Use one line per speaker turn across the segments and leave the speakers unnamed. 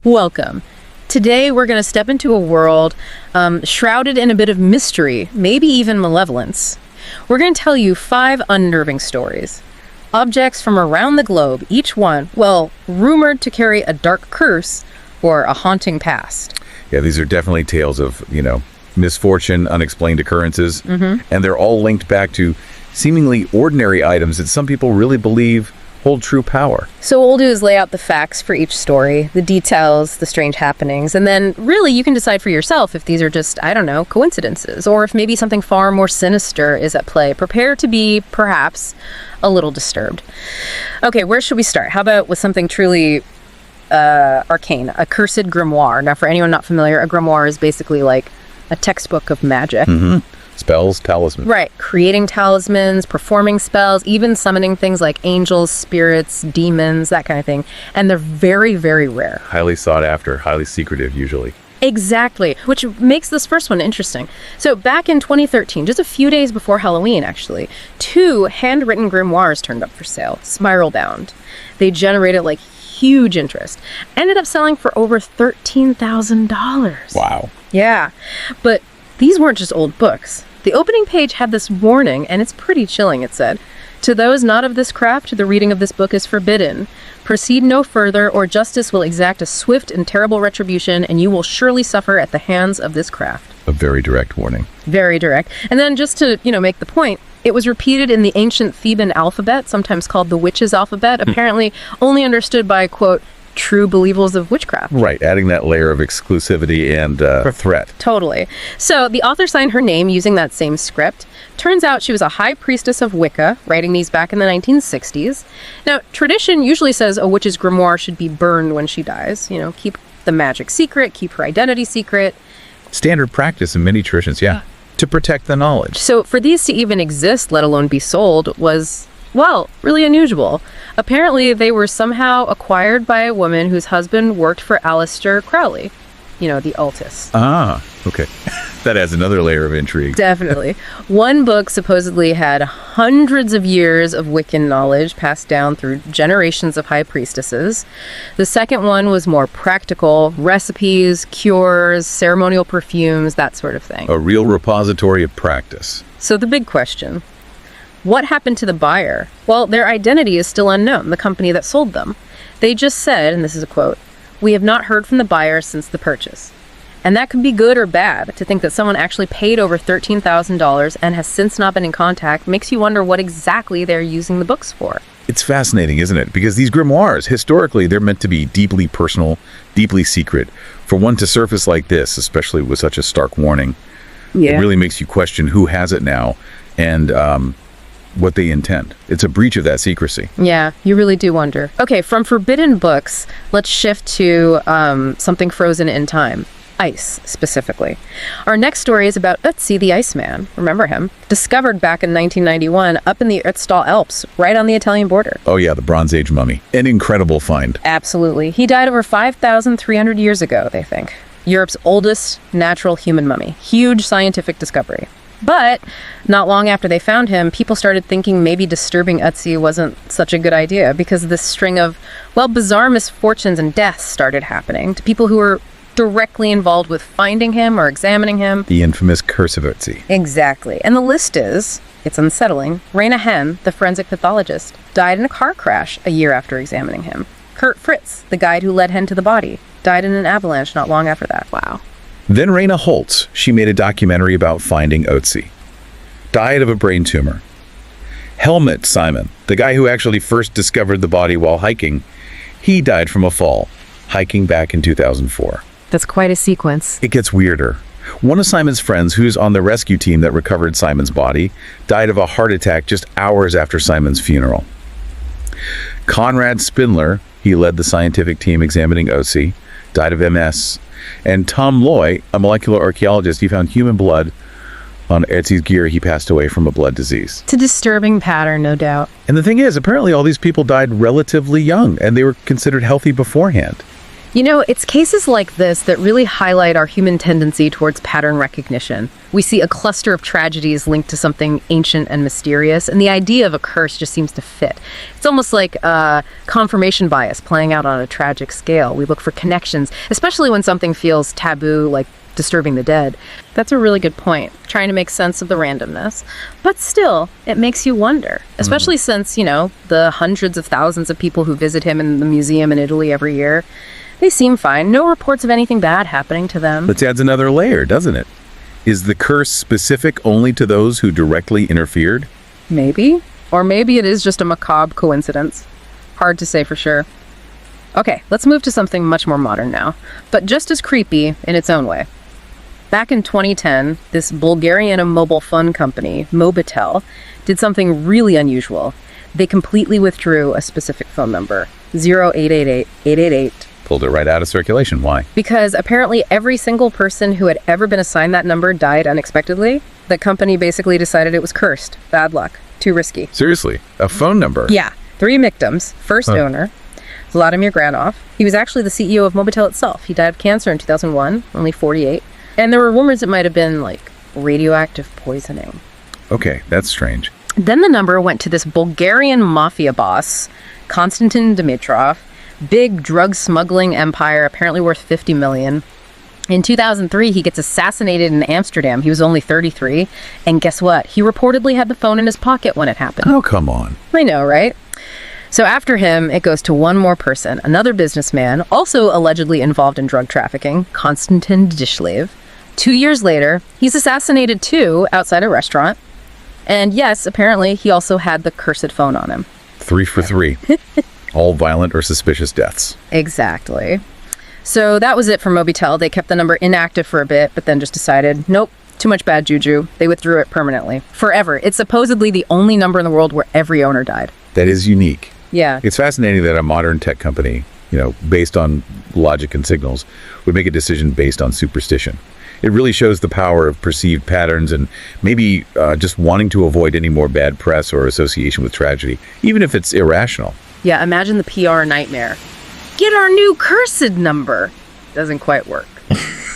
Welcome. Today we're going to step into a world shrouded in a bit of mystery, maybe even malevolence. We're going to tell you 5 unnerving stories. Objects from around the globe, each one, well, rumored to carry a dark curse or a haunting past.
Yeah, these are definitely tales of, misfortune, unexplained occurrences, and they're all linked back to seemingly ordinary items that some people really believe hold true power.
So what we'll do is lay out the facts for each story, the details, the strange happenings, and then really you can decide for yourself if these are just, coincidences, or if maybe something far more sinister is at play. Prepare to be, perhaps, a little disturbed. Okay, where should we start? How about with something truly arcane, a cursed grimoire. Now, for anyone not familiar, a grimoire is basically like a textbook of magic.
Spells, talismans.
Right. Creating talismans, performing spells, even summoning things like angels, spirits, demons, that kind of thing. And they're very, very rare.
Highly sought after, highly secretive usually.
Exactly, which makes this first one interesting. So back in 2013, just a few days before Halloween, actually, 2 handwritten grimoires turned up for sale, spiral bound. They generated huge interest. Ended up selling for over $13,000.
Wow.
Yeah, but these weren't just old books. The opening page had this warning, and it's pretty chilling, it said. To those not of this craft, the reading of this book is forbidden. Proceed no further, or justice will exact a swift and terrible retribution, and you will surely suffer at the hands of this craft.
A very direct warning.
Very direct. And then just to, make the point, it was repeated in the ancient Theban alphabet, sometimes called the witches' alphabet, apparently only understood by, quote, true believers of witchcraft.
Right, adding that layer of exclusivity and threat.
Totally. So the author signed her name using that same script. Turns out she was a high priestess of Wicca, writing these back in the 1960s. Now, tradition usually says a witch's grimoire should be burned when she dies. Keep the magic secret, keep her identity secret.
Standard practice in many traditions, yeah. To protect the knowledge.
So for these to even exist, let alone be sold, was, really unusual. Apparently, they were somehow acquired by a woman whose husband worked for Aleister Crowley, the Altus.
Ah, okay. That adds another layer of intrigue.
Definitely. One book supposedly had hundreds of years of Wiccan knowledge passed down through generations of high priestesses. The second one was more practical, recipes, cures, ceremonial perfumes, that sort of thing.
A real repository of practice.
So the big question, what happened to the buyer? Well, their identity is still unknown, the company that sold them. They just said, and this is a quote, "We have not heard from the buyer since the purchase." And that could be good or bad. To think that someone actually paid over $13,000 and has since not been in contact makes you wonder what exactly they're using the books for.
It's fascinating, isn't it? Because these grimoires, historically, they're meant to be deeply personal, deeply secret. For one to surface like this, especially with such a stark warning, it really makes you question who has it now and what they intend. It's a breach of that secrecy.
Yeah, you really do wonder. Okay, from forbidden books, let's shift to something frozen in time. Ice, specifically. Our next story is about Ötzi the Iceman. Remember him? Discovered back in 1991 up in the Ötztal Alps, right on the Italian border.
Oh yeah, the Bronze Age mummy. An incredible find.
Absolutely. He died over 5,300 years ago, they think. Europe's oldest natural human mummy. Huge scientific discovery. But not long after they found him, people started thinking maybe disturbing Ötzi wasn't such a good idea because this string of, bizarre misfortunes and deaths started happening to people who were directly involved with finding him or examining him.
The infamous curse of Ötzi.
Exactly. And the list is, it's unsettling, Raina Henn, the forensic pathologist, died in a car crash a year after examining him. Kurt Fritz, the guide who led Henn to the body, died in an avalanche not long after that. Wow.
Then Raina Holtz, she made a documentary about finding Ötzi. Died of a brain tumor. Helmut Simon, the guy who actually first discovered the body while hiking, he died from a fall, hiking back in 2004.
That's quite a sequence.
It gets weirder. One of Simon's friends, who's on the rescue team that recovered Simon's body, died of a heart attack just hours after Simon's funeral. Konrad Spindler, he led the scientific team examining Ötzi, died of MS. And Tom Loy, a molecular archaeologist, he found human blood on Ötzi's gear. He passed away from a blood disease.
It's a disturbing pattern, no doubt.
And the thing is, apparently all these people died relatively young, and they were considered healthy beforehand.
You know, it's cases like this that really highlight our human tendency towards pattern recognition. We see a cluster of tragedies linked to something ancient and mysterious, and the idea of a curse just seems to fit. It's almost like confirmation bias playing out on a tragic scale. We look for connections, especially when something feels taboo, like disturbing the dead. That's a really good point, trying to make sense of the randomness. But still, it makes you wonder, especially since, the hundreds of thousands of people who visit him in the museum in Italy every year. They seem fine. No reports of anything bad happening to them.
That adds another layer, doesn't it? Is the curse specific only to those who directly interfered?
Maybe. Or maybe it is just a macabre coincidence. Hard to say for sure. Okay, let's move to something much more modern now, but just as creepy in its own way. Back in 2010, this Bulgarian mobile phone company, Mobitel, did something really unusual. They completely withdrew a specific phone number, 0888-888.
Pulled it right out of circulation. Why?
Because apparently every single person who had ever been assigned that number died unexpectedly. The company basically decided it was cursed. Bad luck. Too risky.
Seriously? A phone number?
Yeah. 3 victims. First owner, Vladimir Granov. He was actually the CEO of Mobitel itself. He died of cancer in 2001, only 48. And there were rumors it might have been, radioactive poisoning.
Okay, that's strange.
Then the number went to this Bulgarian mafia boss, Konstantin Dimitrov. Big drug smuggling empire, apparently worth 50 million. In 2003, he gets assassinated in Amsterdam. He was only 33. And guess what? He reportedly had the phone in his pocket when it happened.
Oh, come on.
I know, right? So after him, it goes to one more person, another businessman, also allegedly involved in drug trafficking, Konstantin Dishlev. 2 years later, he's assassinated too, outside a restaurant. And yes, apparently, he also had the cursed phone on him.
3 for 3. All violent or suspicious deaths.
Exactly. So that was it for Mobitel. They kept the number inactive for a bit, but then just decided, nope, too much bad juju. They withdrew it permanently. Forever. It's supposedly the only number in the world where every owner died.
That is unique.
Yeah.
It's fascinating that a modern tech company, based on logic and signals, would make a decision based on superstition. It really shows the power of perceived patterns and maybe just wanting to avoid any more bad press or association with tragedy, even if it's irrational.
Yeah, imagine the PR nightmare. Get our new cursed number. Doesn't quite work.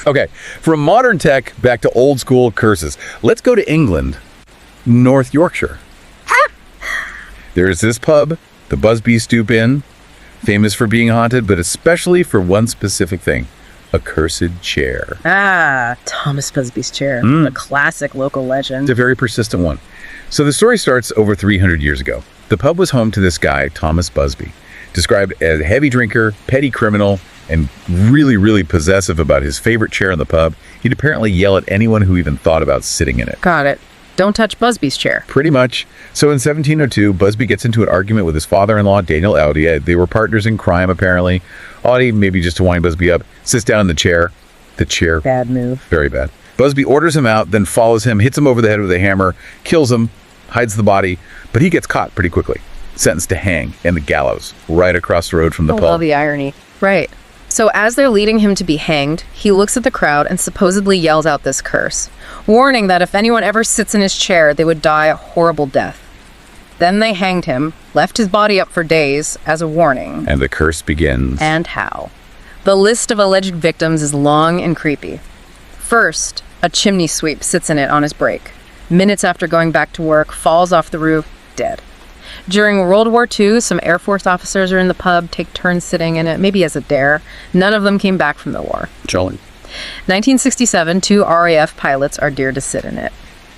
Okay, from modern tech back to old school curses. Let's go to England, North Yorkshire. There's this pub, the Busby Stoop Inn, famous for being haunted, but especially for one specific thing. A cursed chair.
Thomas Busby's chair. A classic local legend.
It's a very persistent one. So the story starts over 300 years ago. The pub was home to this guy, Thomas Busby, described as a heavy drinker, petty criminal, and really, really possessive about his favorite chair in the pub. He'd apparently yell at anyone who even thought about sitting in it.
Got it. Don't touch Busby's chair.
Pretty much. So in 1702, Busby gets into an argument with his father-in-law, Daniel Audi. They were partners in crime, apparently. Audi, maybe just to wind Busby up, sits down in the chair. The chair.
Bad move.
Very bad. Busby orders him out, then follows him, hits him over the head with a hammer, kills him, hides the body, but he gets caught pretty quickly. Sentenced to hang in the gallows right across the road from the pub.
I love the irony. Right. So as they're leading him to be hanged, he looks at the crowd and supposedly yells out this curse, warning that if anyone ever sits in his chair, they would die a horrible death. Then they hanged him, left his body up for days as a warning.
And the curse begins.
And how? The list of alleged victims is long and creepy. First, a chimney sweep sits in it on his break. Minutes after going back to work, falls off the roof, dead. During World War II, some Air Force officers are in the pub, take turns sitting in it, maybe as a dare. None of them came back from the war.
Jolly.
1967, 2 RAF pilots are dared to sit in it.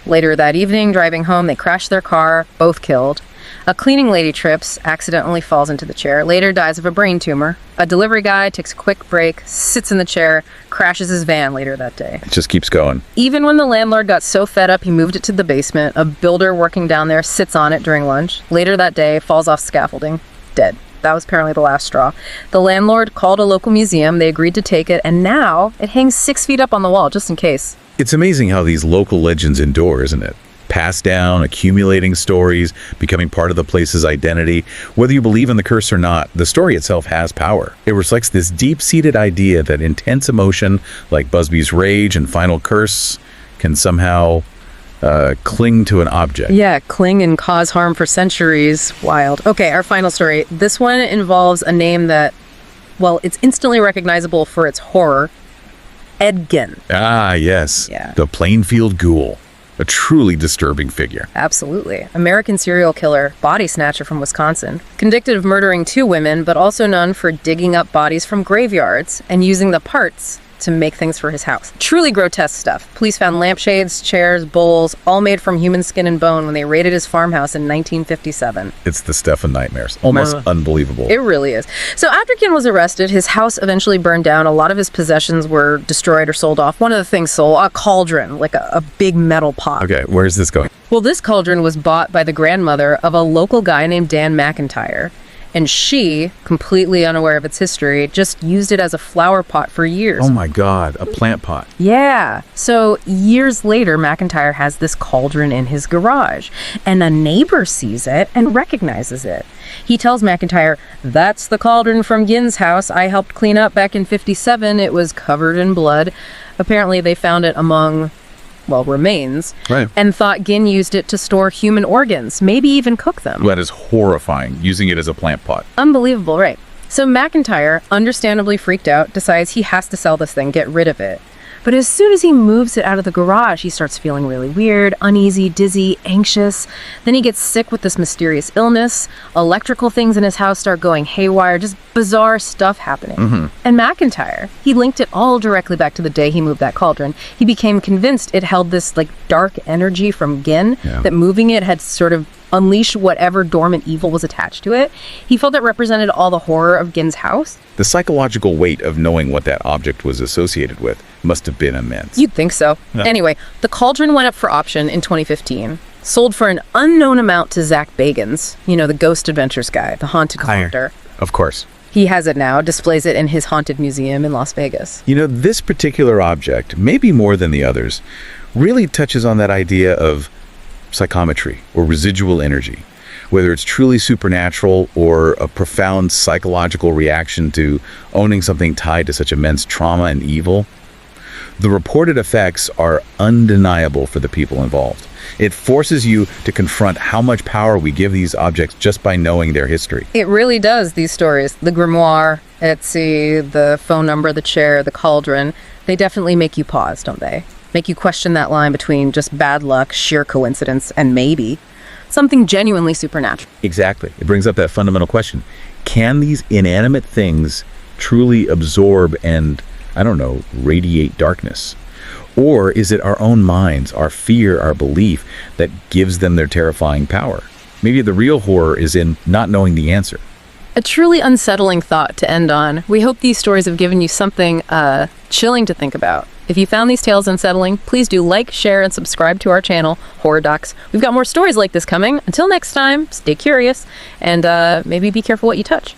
Later that evening, driving home, they crash their car, both killed. A cleaning lady trips, accidentally falls into the chair, later dies of a brain tumor. A delivery guy takes a quick break, sits in the chair, crashes his van later that day.
It just keeps going.
Even when the landlord got so fed up he moved it to the basement, a builder working down there sits on it during lunch. Later that day, falls off scaffolding, dead. That was apparently the last straw. The landlord called a local museum, they agreed to take it, and now it hangs 6 feet up on the wall, just in case.
It's amazing how these local legends endure, isn't it? Passed down, accumulating stories, becoming part of the place's identity. Whether you believe in the curse or not, the story itself has power. It reflects this deep-seated idea that intense emotion, like Busby's rage and final curse, can somehow cling to an object.
Yeah, cling and cause harm for centuries. Wild. Okay, our final story. This one involves a name that Well, it's instantly recognizable for its horror. Ed Gein.
Ah, yes.
Yeah.
The Plainfield Ghoul. A truly disturbing figure.
Absolutely. American serial killer, body snatcher from Wisconsin. Convicted of murdering 2 women, but also known for digging up bodies from graveyards and using the parts to make things for his house. Truly grotesque stuff. Police found lampshades, chairs, bowls, all made from human skin and bone when they raided his farmhouse in 1957.
It's the stuff of nightmares. Almost unbelievable.
It really is. So after Gein was arrested, his house eventually burned down. A lot of his possessions were destroyed or sold off. One of the things sold, a cauldron, like a big metal pot.
Okay, where's this going?
Well, this cauldron was bought by the grandmother of a local guy named Dan McIntyre. And she, completely unaware of its history, just used it as a flower pot for years.
Oh my God, a plant pot.
Yeah. So years later, McIntyre has this cauldron in his garage, and a neighbor sees it and recognizes it. He tells McIntyre, "That's the cauldron from Gein's house I helped clean up back in 57. It was covered in blood." Apparently, they found it among, well, remains,
Right.
and thought Gein used it to store human organs, maybe even cook them.
That is horrifying, using it as a plant pot.
Unbelievable, right? So McIntyre, understandably freaked out, decides he has to sell this thing, get rid of it. But as soon as he moves it out of the garage, he starts feeling really weird, uneasy, dizzy, anxious. Then he gets sick with this mysterious illness. Electrical things in his house start going haywire, just bizarre stuff happening. And McIntyre, he linked it all directly back to the day he moved that cauldron. He became convinced it held this like dark energy from Gein, that moving it had sort of unleashed whatever dormant evil was attached to it. He felt it represented all the horror of Gein's house.
The psychological weight of knowing what that object was associated with must have been immense.
You'd think so.
Yeah.
Anyway, the cauldron went up for option in 2015. Sold for an unknown amount to Zach Bagans, you know, the Ghost Adventures guy, the haunted collector.
Of course.
He has it now, displays it in his haunted museum in Las Vegas.
You know, this particular object, maybe more than the others, really touches on that idea of psychometry or residual energy, whether it's truly supernatural or a profound psychological reaction to owning something tied to such immense trauma and evil. The reported effects are undeniable for the people involved. It forces you to confront how much power we give these objects just by knowing their history.
It really does, these stories. The grimoire, Etsy, the phone number, the chair, the cauldron, they definitely make you pause, don't they? Make you question that line between just bad luck, sheer coincidence, and maybe something genuinely supernatural.
Exactly. It brings up that fundamental question. Can these inanimate things truly absorb and, I don't know, radiate darkness? Or is it our own minds, our fear, our belief that gives them their terrifying power? Maybe the real horror is in not knowing the answer.
A truly unsettling thought to end on. We hope these stories have given you something chilling to think about. If you found these tales unsettling, please do like, share, and subscribe to our channel, Horror Docs. We've got more stories like this coming. Until next time, stay curious, and maybe be careful what you touch.